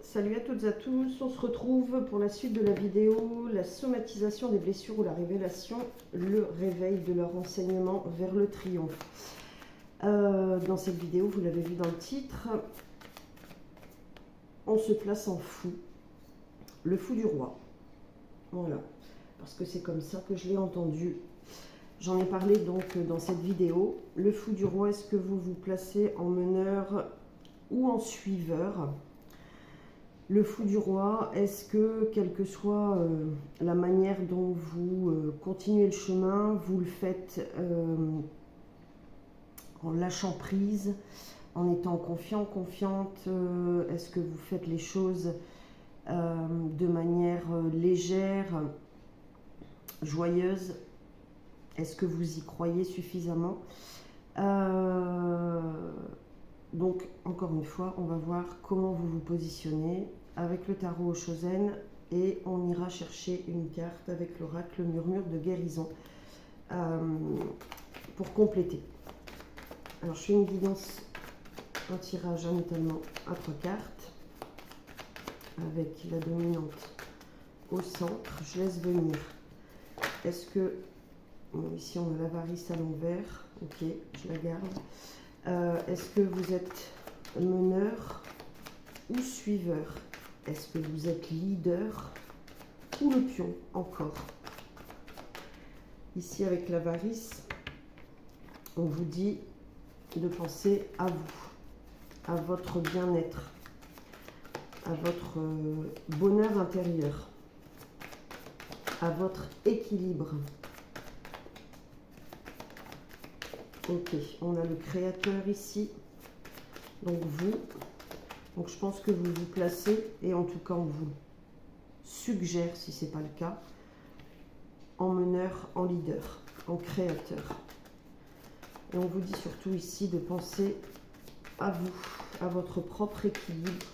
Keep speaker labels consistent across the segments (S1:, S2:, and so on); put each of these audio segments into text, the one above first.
S1: Salut à toutes et à tous, on se retrouve pour la suite de la vidéo, la somatisation des blessures ou la révélation, le réveil de leur enseignement vers le triomphe. Dans cette vidéo, vous l'avez vu dans le titre, on se place en fou, le fou du roi. Voilà, parce que c'est comme ça que je l'ai entendu. J'en ai parlé donc dans cette vidéo. Le fou du roi, est-ce que vous vous placez en meneur ou en suiveur ? Le fou du roi, est-ce que, quelle que soit la manière dont vous continuez le chemin, vous le faites en lâchant prise, en étant confiant, confiante, est-ce que vous faites les choses de manière légère, joyeuse? Est-ce que vous y croyez suffisamment? Donc, encore une fois, on va voir comment vous vous positionnez avec le tarot Oshozen et on ira chercher une carte avec l'oracle murmure de guérison pour compléter. Alors, je fais une guidance, un tirage amicalement à 3 cartes avec la dominante au centre. Je laisse venir. Est-ce que... Bon, ici, on a l'avarice à l'envers. Ok, je la garde. Est-ce que vous êtes meneur ou suiveur? Est-ce que vous êtes leader ou le pion encore? Ici avec l'avarice, on vous dit de penser à vous, à votre bien-être, à votre bonheur intérieur, à votre équilibre. Ok, on a le créateur ici, donc vous. Donc je pense que vous vous placez, et en tout cas on vous suggère, si ce n'est pas le cas, en meneur, en leader, en créateur. Et on vous dit surtout ici de penser à vous, à votre propre équilibre,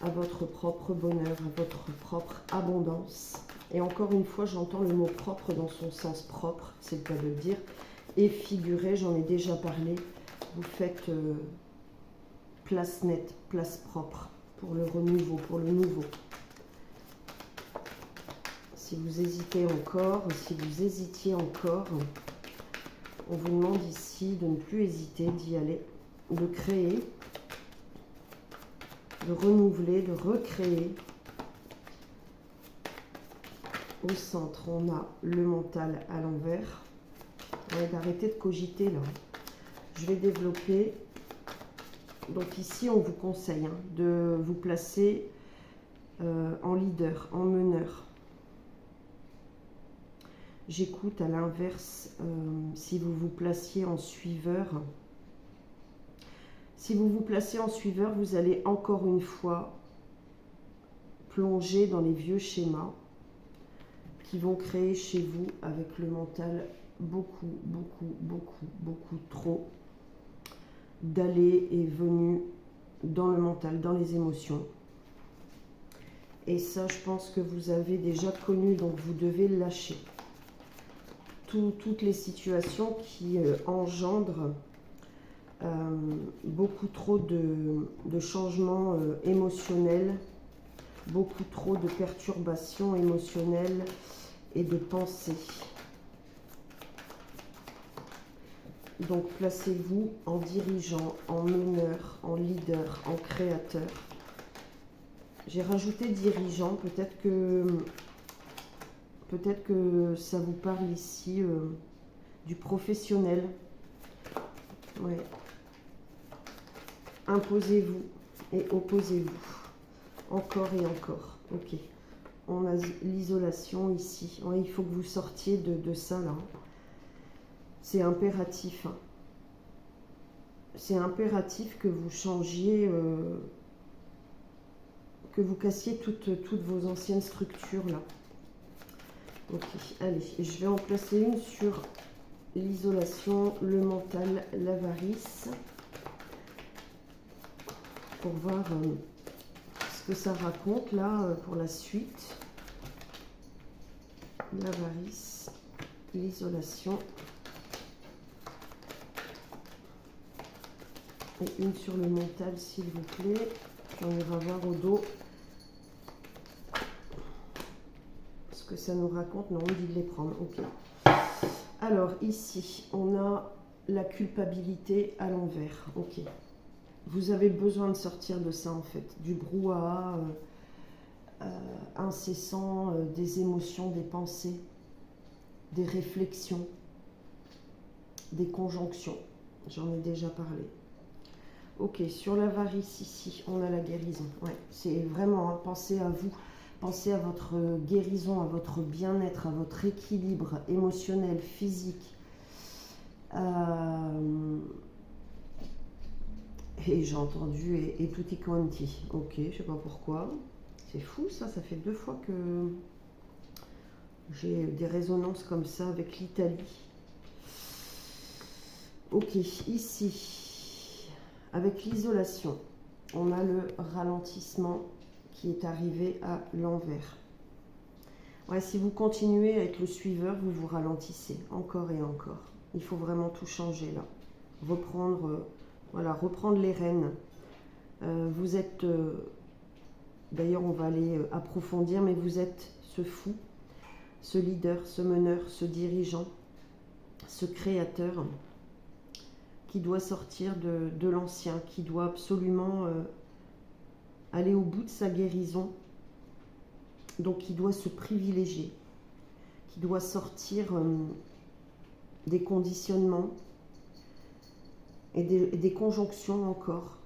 S1: à votre propre bonheur, à votre propre abondance. Et encore une fois, j'entends le mot propre dans son sens propre, c'est le cas de le dire. Et figuré, j'en ai déjà parlé, vous faites place nette, place propre pour le renouveau, pour le nouveau. Si vous hésitez encore, si vous hésitiez encore, on vous demande ici de ne plus hésiter, d'y aller, de créer, de renouveler, de recréer. Au centre, on a le mental à l'envers. D'arrêter de cogiter là. Je vais développer. Donc ici, on vous conseille de vous placer en leader, en meneur. J'écoute à l'inverse si vous vous placiez en suiveur. Si vous vous placez en suiveur, vous allez encore une fois plonger dans les vieux schémas qui vont créer chez vous avec le mental beaucoup trop d'aller et venir dans le mental, dans les émotions. Et ça, je pense que vous avez déjà connu, donc vous devez lâcher. Toutes les situations qui engendrent beaucoup trop de changements émotionnels, beaucoup trop de perturbations émotionnelles et de pensées. Donc placez-vous en dirigeant, en meneur, en leader, en créateur. J'ai rajouté dirigeant, peut-être que ça vous parle ici du professionnel. Ouais. Imposez-vous et opposez-vous. Encore et encore. Ok. On a l'isolation ici. Ouais, il faut que vous sortiez de ça là. C'est impératif. C'est impératif que vous changiez, que vous cassiez toutes vos anciennes structures là. Ok, allez, je vais en placer une sur l'isolation, le mental, l'avarice, pour voir ce que ça raconte là pour la suite. L'avarice, l'isolation. Et une sur le mental, s'il vous plaît. On ira voir au dos que ça nous raconte? Non, on dit de les prendre. Ok. Alors, ici, on a la culpabilité à l'envers. Ok. Vous avez besoin de sortir de ça, en fait. Du brouhaha incessant, des émotions, des pensées, des réflexions, des conjonctions. J'en ai déjà parlé. Ok, sur l'avarice ici, on a la guérison. Ouais, c'est vraiment, hein, pensez à vous, pensez à votre guérison, à votre bien-être, à votre équilibre émotionnel, physique. Et j'ai entendu et tutti quanti. Ok, je sais pas pourquoi. C'est fou ça, ça fait 2 fois que j'ai des résonances comme ça avec l'Italie. Ok, ici, avec l'isolation, on a le ralentissement qui est arrivé à l'envers. Ouais, si vous continuez à être le suiveur, vous vous ralentissez encore et encore. Il faut vraiment tout changer là. Reprendre, voilà, reprendre les rênes. Vous êtes, d'ailleurs on va aller approfondir, mais vous êtes ce fou, ce leader, ce meneur, ce dirigeant, ce créateur qui doit sortir de l'ancien, qui doit absolument aller au bout de sa guérison, donc qui doit se privilégier, qui doit sortir des conditionnements et des conjonctions encore.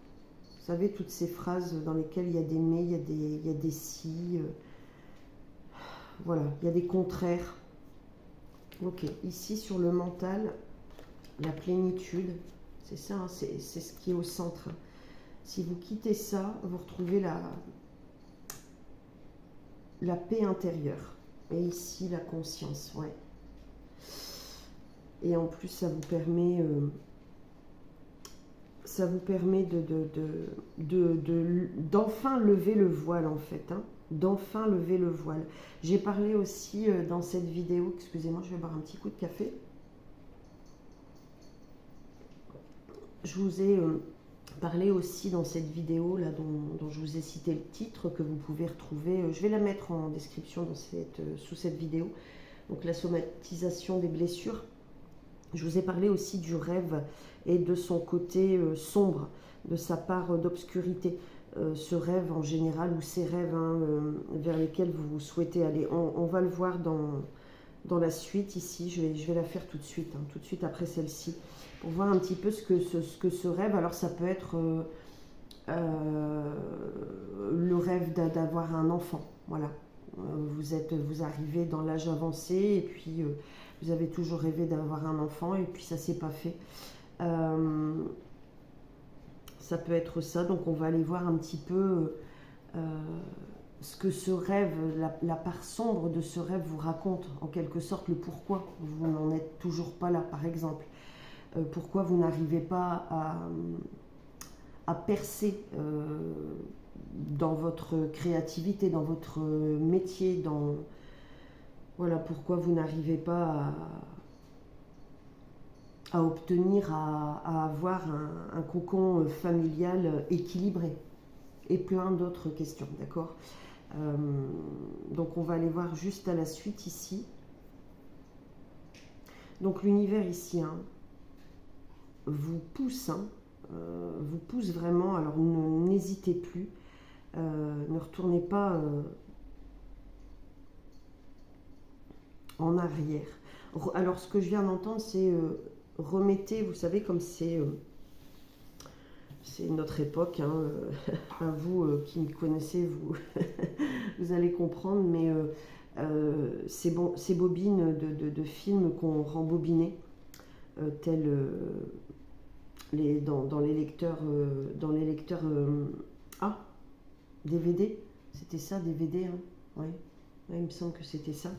S1: Vous savez, toutes ces phrases dans lesquelles il y a des mais, il y a des si, voilà, il y a des contraires. Ok, ici sur le mental, la plénitude, c'est ça, hein, c'est ce qui est au centre. Si vous quittez ça, vous retrouvez la paix intérieure. Et ici, la conscience, ouais. Et en plus, ça vous permet d'enfin lever le voile, en fait. Hein, d'enfin lever le voile. J'ai parlé aussi dans cette vidéo, excusez-moi, je vais boire un petit coup de café. Je vous ai parlé aussi dans cette vidéo là dont je vous ai cité le titre, que vous pouvez retrouver, je vais la mettre en description sous cette vidéo, donc la somatisation des blessures. Je vous ai parlé aussi du rêve et de son côté sombre, de sa part d'obscurité. Ce rêve en général, ou ces rêves hein, vers lesquels vous souhaitez aller. On va le voir dans la suite ici, je vais la faire tout de suite après celle-ci, pour voir un petit peu ce que ce rêve, alors ça peut être le rêve d'avoir un enfant, voilà. Vous arrivez dans l'âge avancé et puis vous avez toujours rêvé d'avoir un enfant et puis ça s'est pas fait. Ça peut être ça, donc on va aller voir un petit peu ce que ce rêve, la part sombre de ce rêve vous raconte, en quelque sorte le pourquoi vous n'en êtes toujours pas là, par exemple. Pourquoi vous n'arrivez pas à percer dans votre créativité, dans votre métier, voilà, pourquoi vous n'arrivez pas à obtenir, à avoir un cocon familial équilibré, et plein d'autres questions, d'accord. Donc on va aller voir juste à la suite ici. Donc l'univers ici hein, vous pousse, vous pousse vraiment, alors n'hésitez plus, ne retournez pas en arrière. Alors ce que je viens d'entendre, c'est remettez, vous savez, comme c'est notre époque, hein, à vous qui me connaissez, vous allez comprendre, mais ces bobines de films qu'on rembobinait, tels dans les lecteurs, DVD, c'était ça, DVD, hein, ouais, il me semble que c'était ça,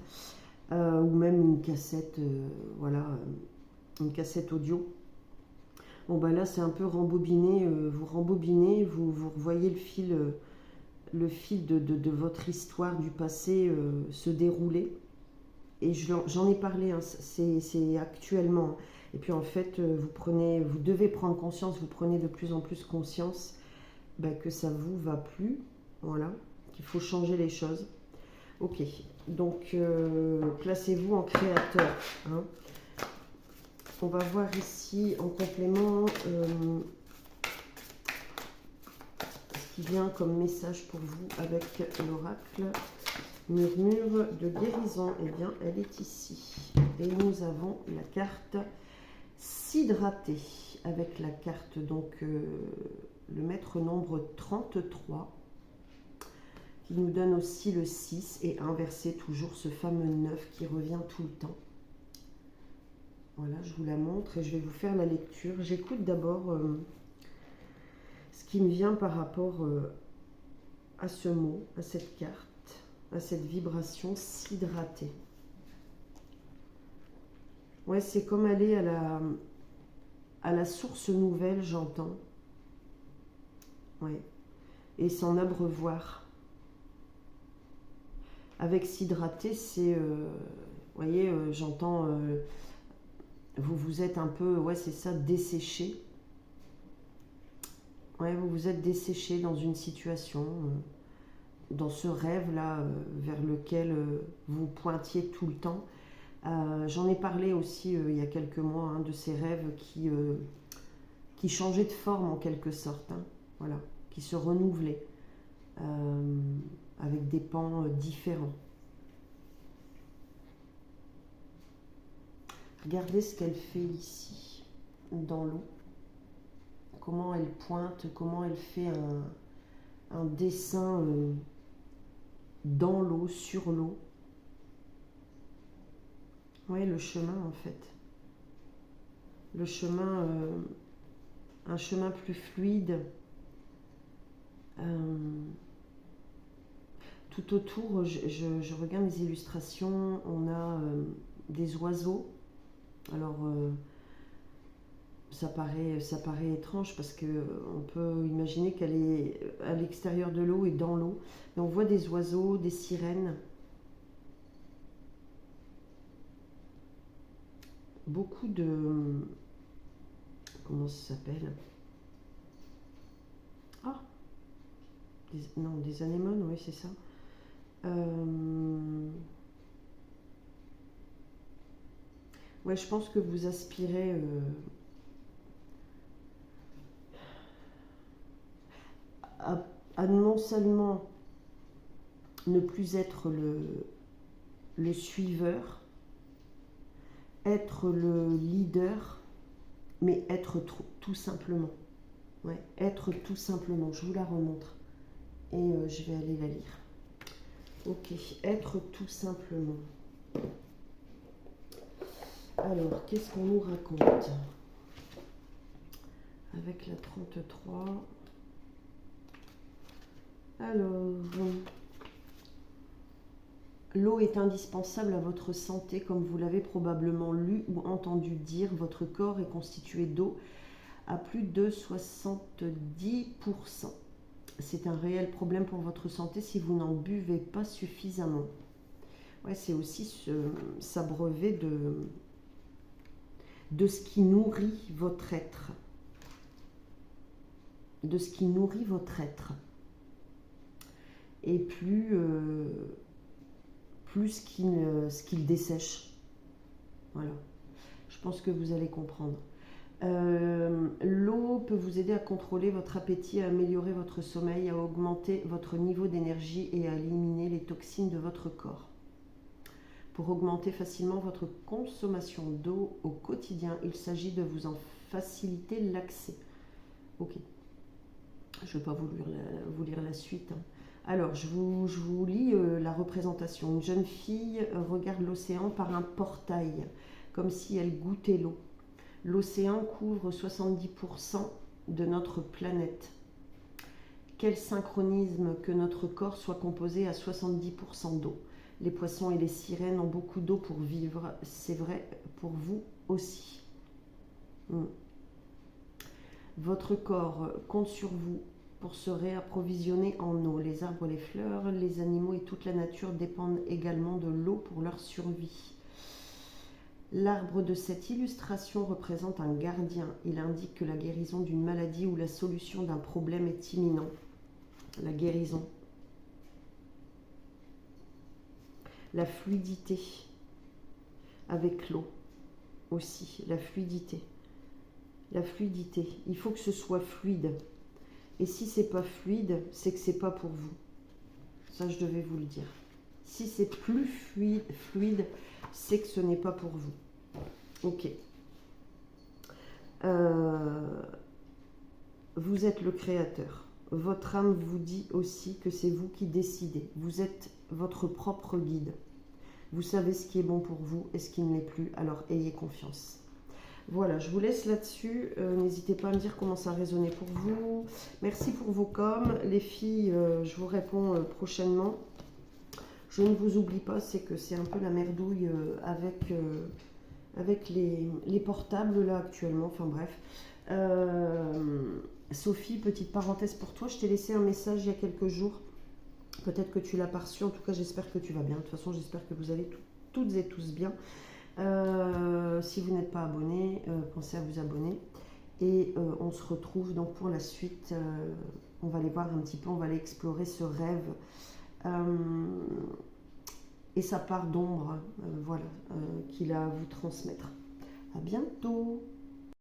S1: ou même une cassette, voilà, une cassette audio. Bon bah là c'est un peu rembobiné, vous rembobinez, vous revoyez le fil de votre histoire du passé se dérouler. Et j'en ai parlé, hein, c'est actuellement. Et puis en fait, vous devez prendre conscience, vous prenez de plus en plus conscience que ça vous va plus, voilà, qu'il faut changer les choses. Ok, donc placez-vous en créateur. Hein. On va voir ici en complément ce qui vient comme message pour vous avec l'oracle. Murmure de guérison, eh bien elle est ici. Et nous avons la carte s'hydrater avec la carte, donc le maître nombre 33 qui nous donne aussi le 6 et inverser toujours ce fameux 9 qui revient tout le temps. Voilà, je vous la montre et je vais vous faire la lecture. J'écoute d'abord ce qui me vient par rapport à ce mot, à cette carte, à cette vibration, s'hydrater. Ouais, c'est comme aller à la source nouvelle, j'entends. Ouais. Et s'en abreuvoir. Avec s'hydrater, c'est, voyez, j'entends, vous vous êtes un peu, ouais, c'est ça, desséché. Ouais, vous vous êtes desséché dans une situation, dans ce rêve-là, vers lequel vous pointiez tout le temps. J'en ai parlé aussi il y a quelques mois, hein, de ces rêves qui changeaient de forme en quelque sorte, hein, voilà, qui se renouvelaient. Avec des pans différents. Regardez ce qu'elle fait ici, dans l'eau. Comment elle pointe, comment elle fait un dessin dans l'eau, sur l'eau. Oui, le chemin en fait. Le chemin, un chemin plus fluide. Tout autour, je regarde les illustrations, on a des oiseaux. Alors, ça paraît étrange parce qu'on peut imaginer qu'elle est à l'extérieur de l'eau et dans l'eau. Mais on voit des oiseaux, des sirènes. Beaucoup de... Comment ça s'appelle? Ah, non, des anémones, oui, c'est ça. Ouais, je pense que vous aspirez à non seulement ne plus être le suiveur, être le leader, mais être tout simplement. Ouais, être tout simplement. Je vous la remontre et je vais aller la lire. Ok, être tout simplement. Alors, qu'est-ce qu'on nous raconte avec la 33? Alors, l'eau est indispensable à votre santé, comme vous l'avez probablement lu ou entendu dire. Votre corps est constitué d'eau à plus de 70%. C'est un réel problème pour votre santé si vous n'en buvez pas suffisamment. Ouais, c'est aussi s'abreuver de ce qui nourrit votre être. De ce qui nourrit votre être. Et plus ce qu'il dessèche. Voilà. Je pense que vous allez comprendre. L'eau peut vous aider à contrôler votre appétit, à améliorer votre sommeil, à augmenter votre niveau d'énergie et à éliminer les toxines de votre corps. Pour augmenter facilement votre consommation d'eau au quotidien, il s'agit de vous en faciliter l'accès. Ok. Je ne vais pas vous lire la suite. Hein. Alors, je vous lis la représentation. Une jeune fille regarde l'océan par un portail, comme si elle goûtait l'eau. L'océan couvre 70% de notre planète. Quel synchronisme que notre corps soit composé à 70% d'eau. Les poissons et les sirènes ont beaucoup d'eau pour vivre. C'est vrai pour vous aussi. Votre corps compte sur vous pour se réapprovisionner en eau. Les arbres, les fleurs, les animaux et toute la nature dépendent également de l'eau pour leur survie. L'arbre de cette illustration représente un gardien. Il indique que la guérison d'une maladie ou la solution d'un problème est imminent. La guérison. la fluidité avec l'eau aussi, la fluidité. La fluidité, il faut que ce soit fluide. Et si c'est pas fluide, c'est que c'est pas pour vous. Ça, je devais vous le dire. Si c'est plus fluide, c'est que ce n'est pas pour vous. Ok. Vous êtes le créateur. Votre âme vous dit aussi que c'est vous qui décidez. Vous êtes votre propre guide. Vous savez ce qui est bon pour vous et ce qui ne l'est plus, alors ayez confiance. Voilà, je vous laisse là-dessus. N'hésitez pas à me dire comment ça a résonné pour vous. Merci pour vos coms. Les filles, je vous réponds prochainement. Je ne vous oublie pas, c'est que c'est un peu la merdouille avec les portables là actuellement. Enfin bref. Sophie, petite parenthèse pour toi. Je t'ai laissé un message il y a quelques jours. Peut-être que tu l'as pas reçu. En tout cas, j'espère que tu vas bien. De toute façon, j'espère que vous allez toutes et tous bien. Si vous n'êtes pas abonné, pensez à vous abonner. Et on se retrouve donc pour la suite. On va aller voir un petit peu, on va aller explorer ce rêve et sa part d'ombre, voilà, qu'il a à vous transmettre. À bientôt!